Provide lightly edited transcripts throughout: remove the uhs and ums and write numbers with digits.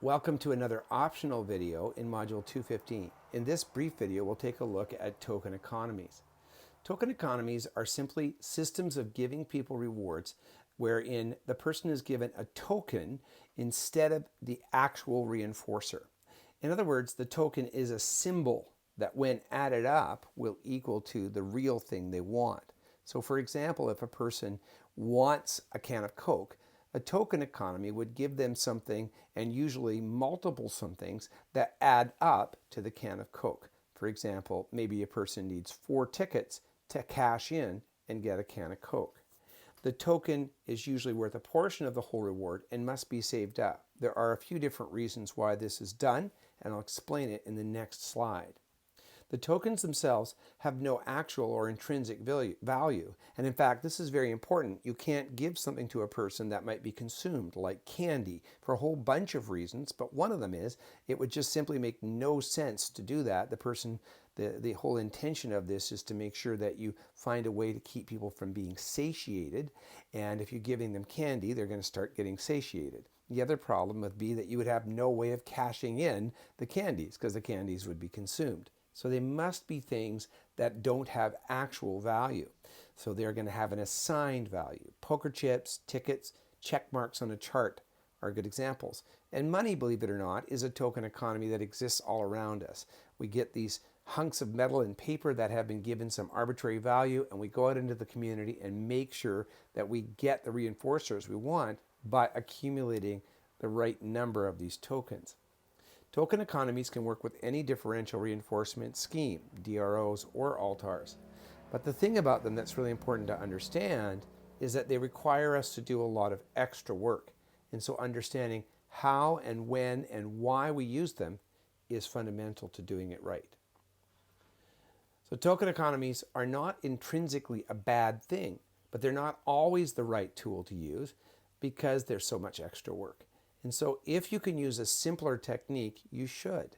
Welcome to another optional video in Module 215. In this brief video, we'll take a look at token economies. Token economies are simply systems of giving people rewards wherein the person is given a token instead of the actual reinforcer. In other words, the token is a symbol that when added up will equal to the real thing they want. So for example, if a person wants a can of Coke, a token economy would give them something, and usually multiple somethings, that add up to the can of Coke. For example, maybe a person needs 4 tickets to cash in and get a can of Coke. The token is usually worth a portion of the whole reward and must be saved up. There are a few different reasons why this is done, and I'll explain it in the next slide. The tokens themselves have no actual or intrinsic value. And in fact, this is very important. You can't give something to a person that might be consumed, like candy, for a whole bunch of reasons. But one of them is it would just simply make no sense to do that. The whole intention of this is to make sure that you find a way to keep people from being satiated. And if you're giving them candy, they're going to start getting satiated. The other problem would be that you would have no way of cashing in the candies because the candies would be consumed. So they must be things that don't have actual value. So they're going to have an assigned value. Poker chips, tickets, check marks on a chart are good examples. And money, believe it or not, is a token economy that exists all around us. We get these hunks of metal and paper that have been given some arbitrary value, and we go out into the community and make sure that we get the reinforcers we want by accumulating the right number of these tokens. Token economies can work with any differential reinforcement scheme, DROs or ALTARs. But the thing about them that's really important to understand is that they require us to do a lot of extra work. And so understanding how and when and why we use them is fundamental to doing it right. So token economies are not intrinsically a bad thing, but they're not always the right tool to use because there's so much extra work. And so if you can use a simpler technique, you should.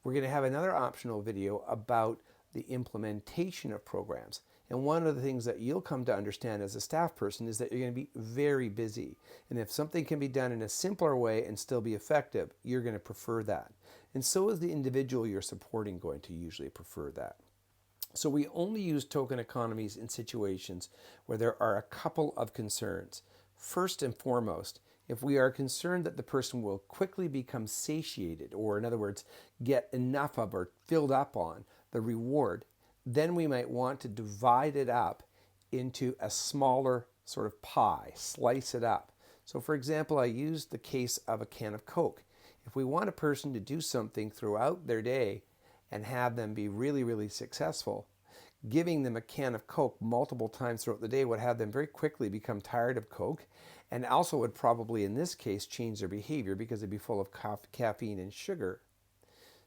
We're going to have another optional video about the implementation of programs. And one of the things that you'll come to understand as a staff person is that you're going to be very busy. And if something can be done in a simpler way and still be effective, you're going to prefer that. And so is the individual you're supporting going to usually prefer that. So we only use token economies in situations where there are a couple of concerns. First and foremost, if we are concerned that the person will quickly become satiated, or in other words, get enough of or filled up on the reward, then we might want to divide it up into a smaller sort of pie, slice it up. So for example, I used the case of a can of Coke. If we want a person to do something throughout their day and have them be really, really successful, giving them a can of Coke multiple times throughout the day would have them very quickly become tired of Coke, and also would probably in this case change their behavior because it'd be full of caffeine and sugar.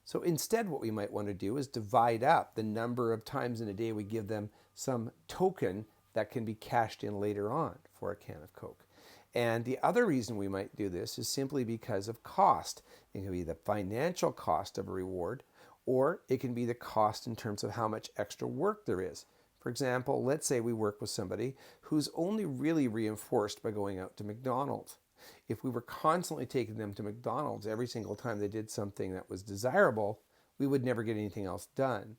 So instead what we might want to do is divide up the number of times in a day we give them some token that can be cashed in later on for a can of Coke. And the other reason we might do this is simply because of cost. It can be the financial cost of a reward, or it can be the cost in terms of how much extra work there is. For example, let's say we work with somebody who's only really reinforced by going out to McDonald's. If we were constantly taking them to McDonald's every single time they did something that was desirable, we would never get anything else done.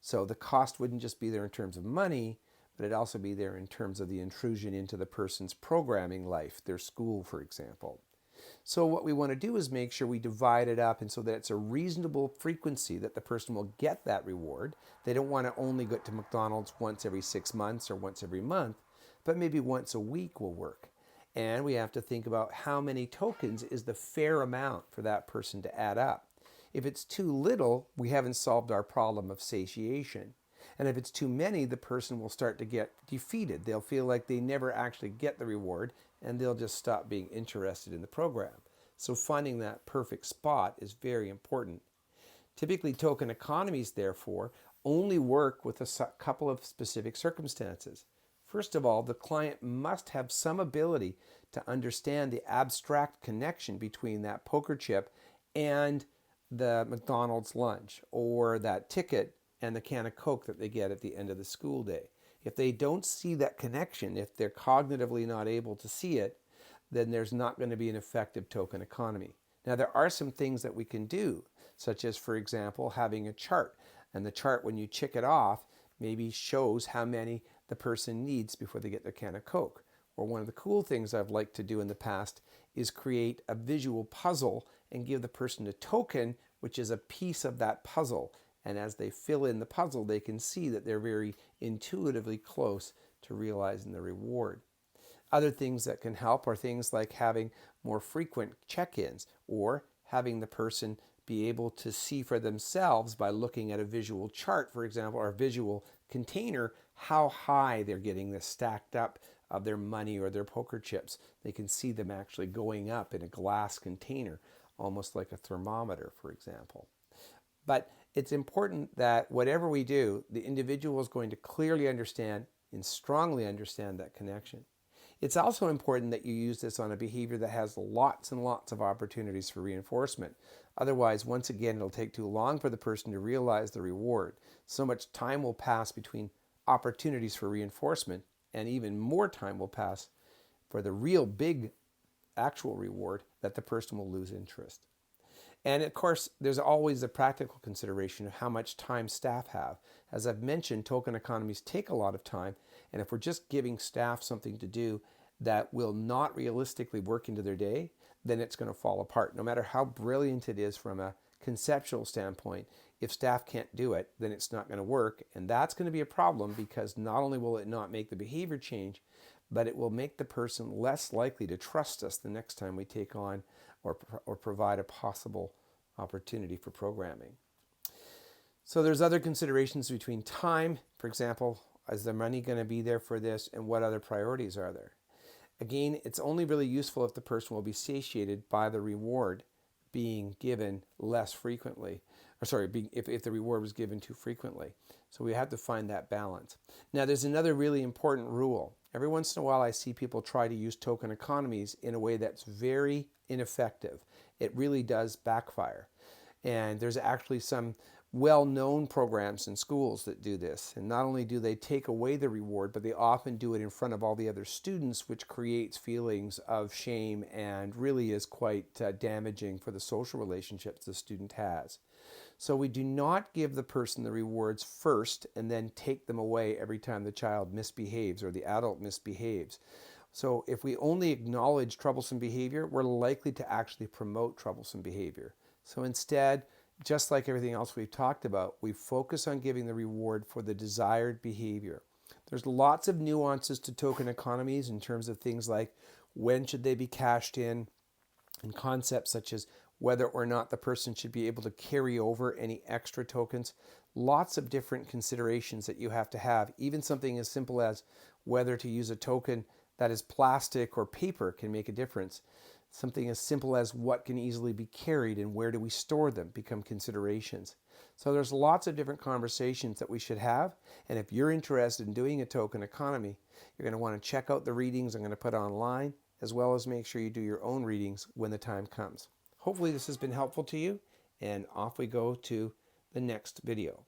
So the cost wouldn't just be there in terms of money, but it'd also be there in terms of the intrusion into the person's programming life, their school, for example. So what we want to do is make sure we divide it up and so that it's a reasonable frequency that the person will get that reward. They don't want to only go to McDonald's once every 6 months or once every month, but maybe once a week will work. And we have to think about how many tokens is the fair amount for that person to add up. If it's too little, we haven't solved our problem of satiation. And if it's too many, the person will start to get defeated. They'll feel like they never actually get the reward, and they'll just stop being interested in the program. So finding that perfect spot is very important. Typically, token economies, therefore, only work with a couple of specific circumstances. First of all, the client must have some ability to understand the abstract connection between that poker chip and the McDonald's lunch, or that ticket and the can of Coke that they get at the end of the school day. If they don't see that connection, if they're cognitively not able to see it, then there's not going to be an effective token economy. Now, there are some things that we can do, such as, for example, having a chart. And the chart, when you check it off, maybe shows how many the person needs before they get their can of Coke. Or one of the cool things I've liked to do in the past is create a visual puzzle and give the person a token, which is a piece of that puzzle. And as they fill in the puzzle, they can see that they're very intuitively close to realizing the reward. Other things that can help are things like having more frequent check-ins or having the person be able to see for themselves by looking at a visual chart, for example, or a visual container, how high they're getting this stacked up of their money or their poker chips. They can see them actually going up in a glass container, almost like a thermometer, for example. But it's important that whatever we do, the individual is going to clearly understand and strongly understand that connection. It's also important that you use this on a behavior that has lots and lots of opportunities for reinforcement. Otherwise, once again, it'll take too long for the person to realize the reward. So much time will pass between opportunities for reinforcement, and even more time will pass for the real big actual reward that the person will lose interest. And of course, there's always a practical consideration of how much time staff have. As I've mentioned, token economies take a lot of time, and if we're just giving staff something to do that will not realistically work into their day, then it's going to fall apart. No matter how brilliant it is from a conceptual standpoint, if staff can't do it, then it's not going to work, and that's going to be a problem because not only will it not make the behavior change, but it will make the person less likely to trust us the next time we take on or provide a possible opportunity for programming. So there's other considerations between time, for example, is the money going to be there for this, and what other priorities are there? Again, it's only really useful if the person will be satiated by the reward being given less frequently. If the reward was given too frequently. So we have to find that balance. Now, there's another really important rule. Every once in a while, I see people try to use token economies in a way that's very ineffective. It really does backfire. And there's actually some well-known programs in schools that do this. And not only do they take away the reward, but they often do it in front of all the other students, which creates feelings of shame and really is quite damaging for the social relationships the student has. So we do not give the person the rewards first and then take them away every time the child misbehaves or the adult misbehaves. So if we only acknowledge troublesome behavior, we're likely to actually promote troublesome behavior. So instead, just like everything else we've talked about, we focus on giving the reward for the desired behavior. There's lots of nuances to token economies in terms of things like when should they be cashed in, and concepts such as whether or not the person should be able to carry over any extra tokens. Lots of different considerations that you have to have. Even something as simple as whether to use a token that is plastic or paper can make a difference. Something as simple as what can easily be carried and where do we store them become considerations. So there's lots of different conversations that we should have. And if you're interested in doing a token economy, you're going to want to check out the readings I'm going to put online, as well as make sure you do your own readings when the time comes. Hopefully this has been helpful to you, and off we go to the next video.